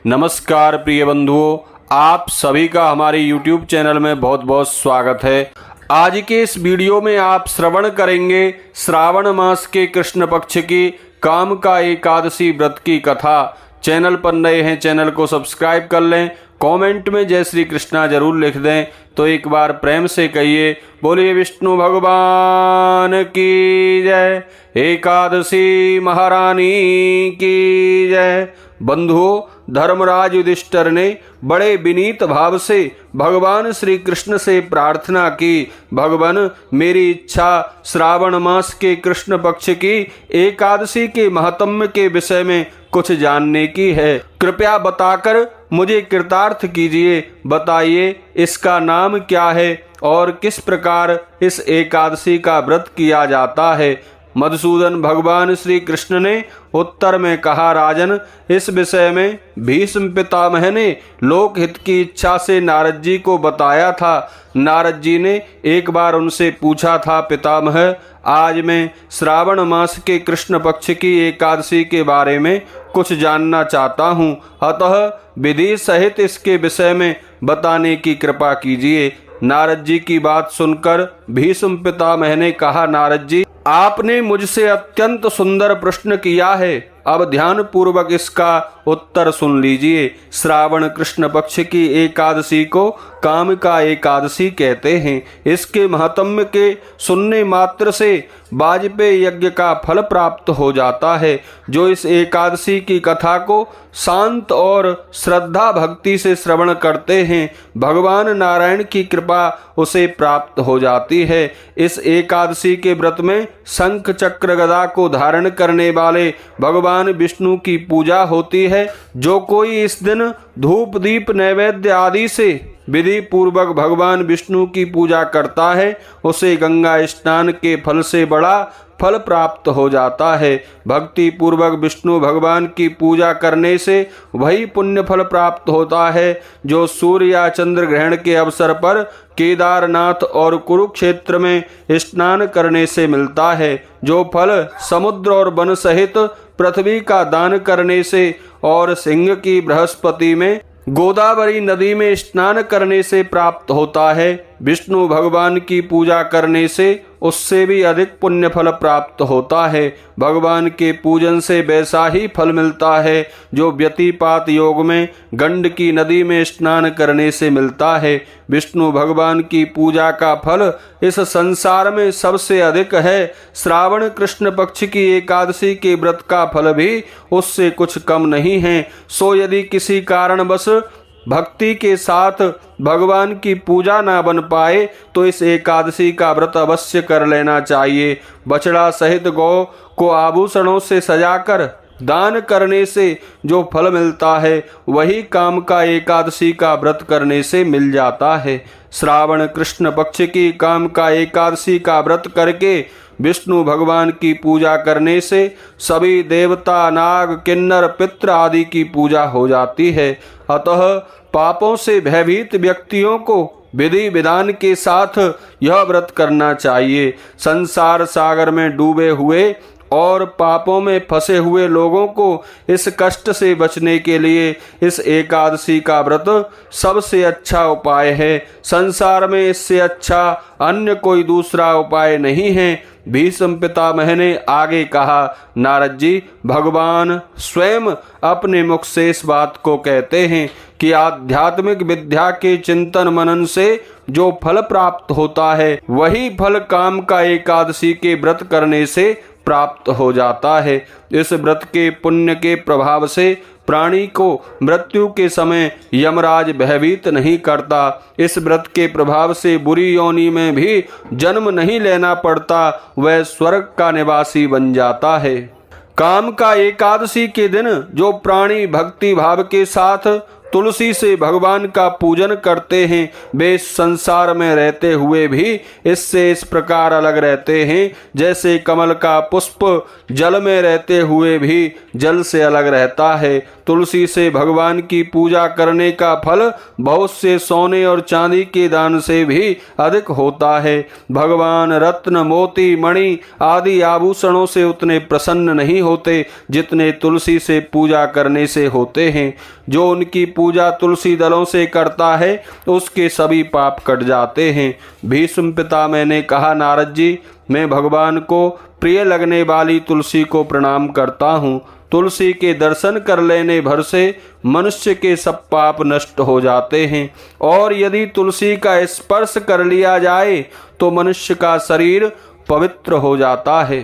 नमस्कार प्रिय बंधुओं, आप सभी का हमारे YouTube चैनल में बहुत बहुत स्वागत है। आज के इस वीडियो में आप श्रवण करेंगे श्रावण मास के कृष्ण पक्ष की कामका एकादशी व्रत की कथा। चैनल पर नए हैं, चैनल को सब्सक्राइब कर लें। कमेंट में जय श्री कृष्णा जरूर लिख दें। तो एक बार प्रेम से कहिए, बोलिए विष्णु भगवान की जय, एकादशी महारानी की जय। बंधुओं, धर्मराज युधिष्ठिर ने बड़े विनीत भाव से भगवान श्री कृष्ण से प्रार्थना की, भगवान मेरी इच्छा श्रावण मास के कृष्ण पक्ष की एकादशी के महात्म्य के विषय में कुछ जानने की है। कृपया बताकर मुझे कृतार्थ कीजिए। बताइए इसका नाम क्या है और किस प्रकार इस एकादशी का व्रत किया जाता है। मधुसूदन भगवान श्री कृष्ण ने उत्तर में कहा, राजन, इस विषय में भीष्म पितामह ने लोकहित की इच्छा से नारद जी को बताया था। नारद जी ने एक बार उनसे पूछा था, पितामह, आज मैं श्रावण मास के कृष्ण पक्ष की एकादशी के बारे में कुछ जानना चाहता हूँ, अतः विधि सहित इसके विषय में बताने की कृपा कीजिए। नारद जी की बात सुनकर भीष्म पितामह ने कहा, नारद जी, आपने मुझसे अत्यंत सुंदर प्रश्न किया है, अब ध्यान पूर्वक इसका उत्तर सुन लीजिए। श्रावण कृष्ण पक्ष की एकादशी को कामका एकादशी कहते हैं। इसके महात्म्य के सुनने मात्र से वाजपेय यज्ञ का फल प्राप्त हो जाता है। जो इस एकादशी की कथा को शांत और श्रद्धा भक्ति से श्रवण करते हैं, भगवान नारायण की कृपा उसे प्राप्त हो जाती है। इस एकादशी के व्रत में शंख चक्र गदा को धारण करने वाले भगवान विष्णु की पूजा होती है। जो कोई इस दिन धूप दीप नैवेद्य आदि से विधि पूर्वक भगवान विष्णु की पूजा करता है, उसे गंगा स्नान के फल से बड़ा फल प्राप्त हो जाता है। भक्ति पूर्वक विष्णु भगवान की पूजा करने से वही पुण्य फल प्राप्त होता है जो सूर्य या चंद्र ग्रहण के अवसर पर केदारनाथ और कुरुक्षेत्र में स्नान करने से मिलता है। जो फल समुद्र और वन सहित पृथ्वी का दान करने से और सिंह की बृहस्पति में गोदावरी नदी में स्नान करने से प्राप्त होता है, विष्णु भगवान की पूजा करने से उससे भी अधिक पुण्य फल प्राप्त होता है। भगवान के पूजन से वैसा ही फल मिलता है जो व्यतिपात योग में गंडकी नदी में स्नान करने से मिलता है। विष्णु भगवान की पूजा का फल इस संसार में सबसे अधिक है। श्रावण कृष्ण पक्ष की एकादशी के व्रत का फल भी उससे कुछ कम नहीं है। सो यदि किसी कारणवश भक्ति के साथ भगवान की पूजा ना बन पाए तो इस एकादशी का व्रत अवश्य कर लेना चाहिए। बछड़ा सहित गौ को आभूषणों से सजाकर दान करने से जो फल मिलता है वही कामका एकादशी का व्रत करने से मिल जाता है। श्रावण कृष्ण पक्ष की कामका एकादशी का व्रत करके विष्णु भगवान की पूजा करने से सभी देवता, नाग, किन्नर, पितृ आदि की पूजा हो जाती है। अतः पापों से भयभीत व्यक्तियों को विधि विधान के साथ यह व्रत करना चाहिए। संसार सागर में डूबे हुए और पापों में फंसे हुए लोगों को इस कष्ट से बचने के लिए इस एकादशी का व्रत सबसे अच्छा उपाय है। संसार में इससे अच्छा अन्य कोई दूसरा उपाय नहीं है। भीष्म पितामह ने आगे कहा, नारद जी, भगवान स्वयं अपने मुख से इस बात को कहते हैं कि आध्यात्मिक विद्या के चिंतन मनन से जो फल प्राप्त होता है वही फल कामका एकादशी के व्रत करने से प्राप्त हो जाता है। इस व्रत के पुण्य के प्रभाव से प्राणी को मृत्यु के समय यमराज भयभीत नहीं करता। इस व्रत के प्रभाव से बुरी योनि में भी जन्म नहीं लेना पड़ता, वह स्वर्ग का निवासी बन जाता है। कामका एकादशी के दिन जो प्राणी भक्ति भाव के साथ तुलसी से भगवान का पूजन करते हैं वे संसार में रहते हुए भी इससे इस प्रकार अलग रहते हैं जैसे कमल का पुष्प जल में रहते हुए भी जल से अलग रहता है। तुलसी से भगवान की पूजा करने का फल बहुत से सोने और चांदी के दान से भी अधिक होता है। भगवान रत्न मोती मणि आदि आभूषणों से उतने प्रसन्न नहीं होते जितने तुलसी से पूजा करने से होते हैं। जो उनकी पूजा तुलसी दलों से करता है उसके सभी पाप कट जाते हैं। भीष्म पितामह ने कहा, नारद जी, मैं भगवान को प्रिय लगने वाली तुलसी को प्रणाम करता हूँ। तुलसी के दर्शन कर लेने भर से मनुष्य के सब पाप नष्ट हो जाते हैं और यदि तुलसी का स्पर्श कर लिया जाए तो मनुष्य का शरीर पवित्र हो जाता है।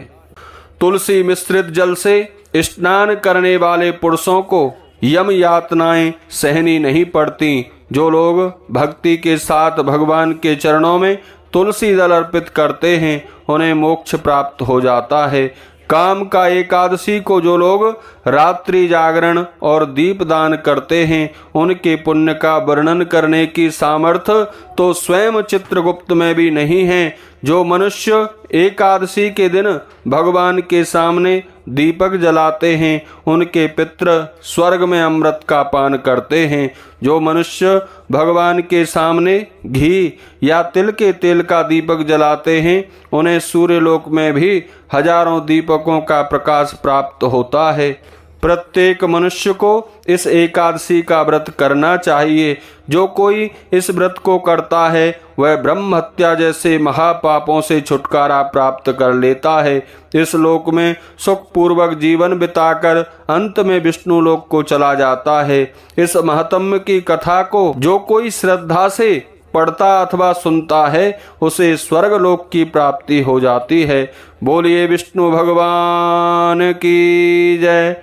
तुलसी मिश्रित जल से स्नान करने वाले पुरुषों को यम यातनाएं सहनी नहीं पड़ती। जो लोग भक्ति के साथ भगवान के चरणों में तुलसी दल अर्पित करते हैं उन्हें मोक्ष प्राप्त हो जाता है। काम का एकादशी को जो लोग रात्रि जागरण और दीपदान करते हैं उनके पुण्य का वर्णन करने की सामर्थ्य तो स्वयं चित्रगुप्त में भी नहीं है। जो मनुष्य एकादशी के दिन भगवान के सामने दीपक जलाते हैं उनके पितृ स्वर्ग में अमृत का पान करते हैं। जो मनुष्य भगवान के सामने घी या तिल के तेल का दीपक जलाते हैं उन्हें सूर्यलोक में भी हजारों दीपकों का प्रकाश प्राप्त होता है। प्रत्येक मनुष्य को इस एकादशी का व्रत करना चाहिए। जो कोई इस व्रत को करता है वह ब्रह्म हत्या जैसे महापापों से छुटकारा प्राप्त कर लेता है। इस लोक में सुखपूर्वक जीवन बिताकर अंत में विष्णु लोक को चला जाता है। इस महात्म्य की कथा को जो कोई श्रद्धा से पढ़ता अथवा सुनता है उसे स्वर्ग लोक की प्राप्ति हो जाती है। बोलिए विष्णु भगवान की जय।